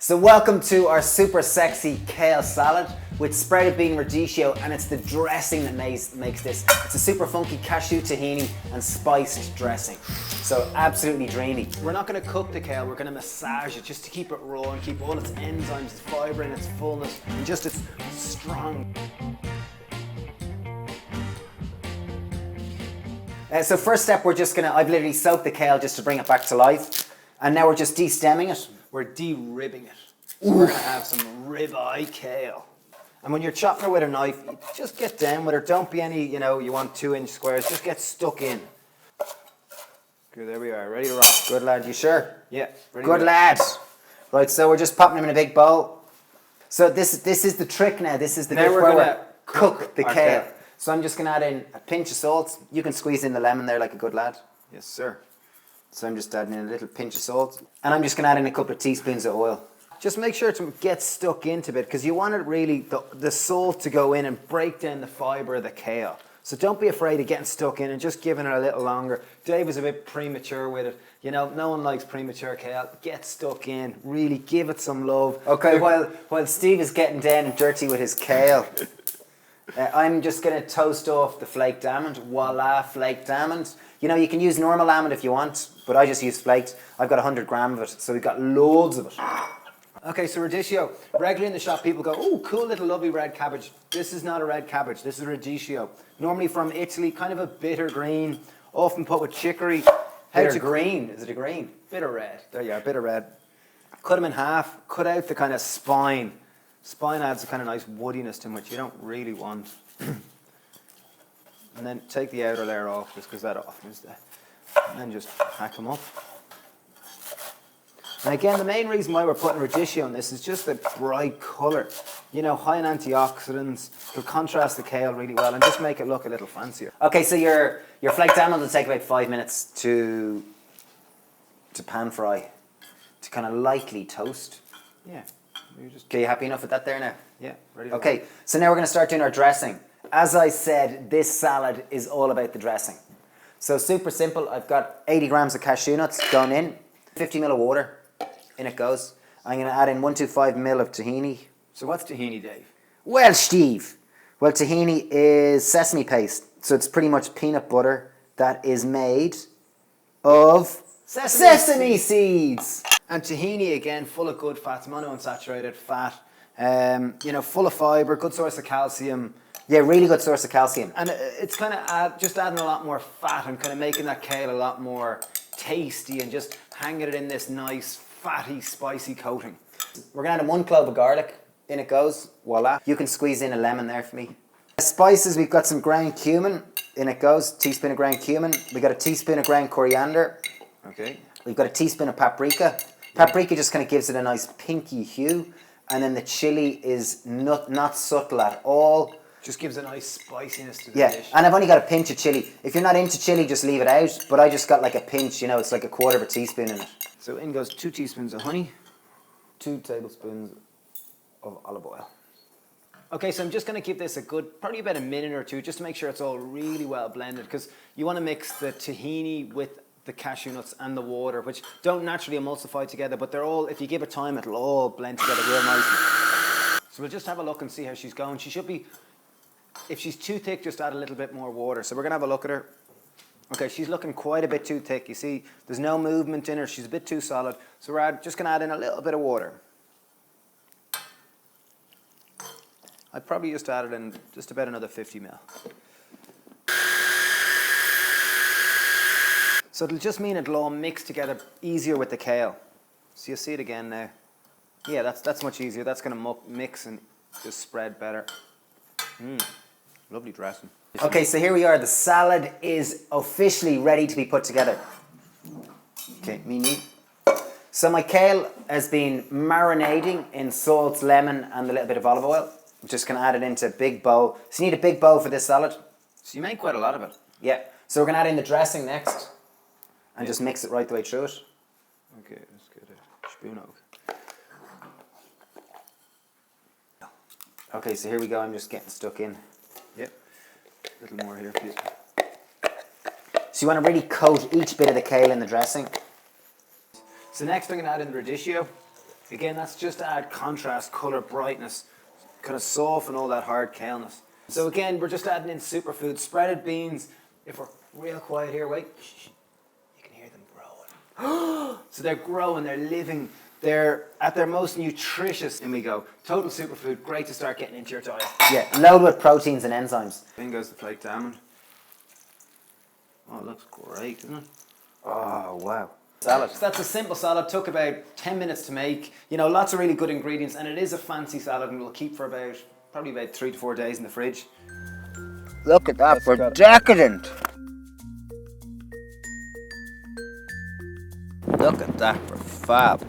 So welcome to our super sexy kale salad with sprouted bean radicchio, and it's the dressing that makes this. It's a super funky cashew, tahini and spiced dressing. So absolutely dreamy. We're not going to cook the kale, we're going to massage it just to keep it raw and keep all its enzymes, its fibre and its fullness and just its strong. So first step, I've literally soaked the kale just to bring it back to life, and now we're just de-stemming it. We're de-ribbing it. So we're going to have some ribeye kale. And when you're chopping it with a knife, you just get down with it. Don't be any, you want 2-inch squares. Just get stuck in. Good, there we are. Ready to rock. Good lad, you sure? Yeah. Ready Good lad. Right, so we're just popping them in a big bowl. So this is the trick now. This is the bit where we're cook the kale. So I'm just going to add in a pinch of salt. You can squeeze in the lemon there like a good lad. Yes, sir. So I'm just adding in a little pinch of salt. And I'm just going to add in a couple of teaspoons of oil. Just make sure to get stuck into it, because you want it really, the salt to go in and break down the fibre of the kale. So don't be afraid of getting stuck in and just giving it a little longer. Dave was a bit premature with it. No one likes premature kale. Get stuck in. Really give it some love. Okay. While Steve is getting down and dirty with his kale, I'm just going to toast off the flaked almond. Voila, flaked almond. You can use normal almond if you want, but I just use flaked. I've got 100 grams of it, so we've got loads of it. Okay, so radicchio. Regularly in the shop, people go, oh, cool little lovely red cabbage. This is not a red cabbage. This is radicchio. Normally from Italy, kind of a bitter green, often put with chicory. Bitter green? Is it a green? Bitter red. There you are, bitter red. Cut them in half. Cut out the kind of spine. Spine adds a kind of nice woodiness to them, which you don't really want. And then take the outer layer off, just because that often is there. And then just hack them up. And again, the main reason why we're putting radicchio on this is just the bright colour. High in antioxidants. It'll contrast the kale really well and just make it look a little fancier. Okay, so your flaked almond will take about 5 minutes to pan fry, to kind of lightly toast. Yeah. Okay, you happy enough with that there now? Yeah, ready. Okay, so now we're going to start doing our dressing. As I said, this salad is all about the dressing. So super simple. I've got 80 grams of cashew nuts going in, 50 ml of water. In it goes. I'm going to add in 125 ml of tahini. So what's tahini, Dave? Well, Steve. Well, tahini is sesame paste. So it's pretty much peanut butter that is made of sesame seeds. And tahini, again, full of good fats, monounsaturated fat. Full of fibre, good source of calcium. Yeah, really good source of calcium. And it's kind of just adding a lot more fat and kind of making that kale a lot more tasty and just hanging it in this nice, fatty, spicy coating. We're going to add in 1 clove of garlic. In it goes. Voila. You can squeeze in a lemon there for me. Spices, we've got some ground cumin. In it goes. Teaspoon of ground cumin. We've got a teaspoon of ground coriander. Okay. We've got a teaspoon of paprika. Paprika just kind of gives it a nice pinky hue. And then the chili is not subtle at all. Just gives a nice spiciness to the dish. And I've only got a pinch of chili. If you're not into chili, just leave it out. But I just got like a pinch, it's like 1/4 of a teaspoon in it. So in goes 2 teaspoons of honey, 2 tablespoons of olive oil. Okay, so I'm just going to keep this probably about a minute or two, just to make sure it's all really well blended, because you want to mix the tahini with the cashew nuts and the water, which don't naturally emulsify together, but they're all, if you give it time, it'll all blend together real nicely. So we'll just have a look and see how she's going. She should be... If she's too thick, just add a little bit more water. So we're going to have a look at her. Okay, she's looking quite a bit too thick. You see, there's no movement in her. She's a bit too solid. So we're just going to add in a little bit of water. I'd probably just add it in just about another 50 ml. So it'll just mean it'll all mix together easier with the kale. So you'll see it again now. Yeah, that's much easier. That's going to mix and just spread better. Lovely dressing. Okay, so here we are. The salad is officially ready to be put together. Okay, me. So my kale has been marinating in salt, lemon, and a little bit of olive oil. I'm just going to add it into a big bowl. So you need a big bowl for this salad. So you make quite a lot of it. Yeah. So we're going to add in the dressing next. And just mix it right the way through it. Okay, let's get a spoon over. Okay, so here we go. I'm just getting stuck in. Yep. A little more here, please. So you want to really coat each bit of the kale in the dressing. So next I'm going to add in the radicchio. Again, that's just to add contrast, colour, brightness, kind of soften all that hard kaleness. So again, we're just adding in superfood, spreaded beans. If we're real quiet here, wait, you can hear them growing. So they're growing, they're living, they're at their most nutritious. In we go. Total superfood, great to start getting into your diet. Yeah, loaded with proteins and enzymes. In goes the flaked almond. Oh, it looks great, doesn't it? Oh, wow. Salad. So that's a simple salad, took about 10 minutes to make. You know, lots of really good ingredients, and it is a fancy salad, and will keep for probably about 3 to 4 days in the fridge. Look at that, for decadent. Look at that, for fab.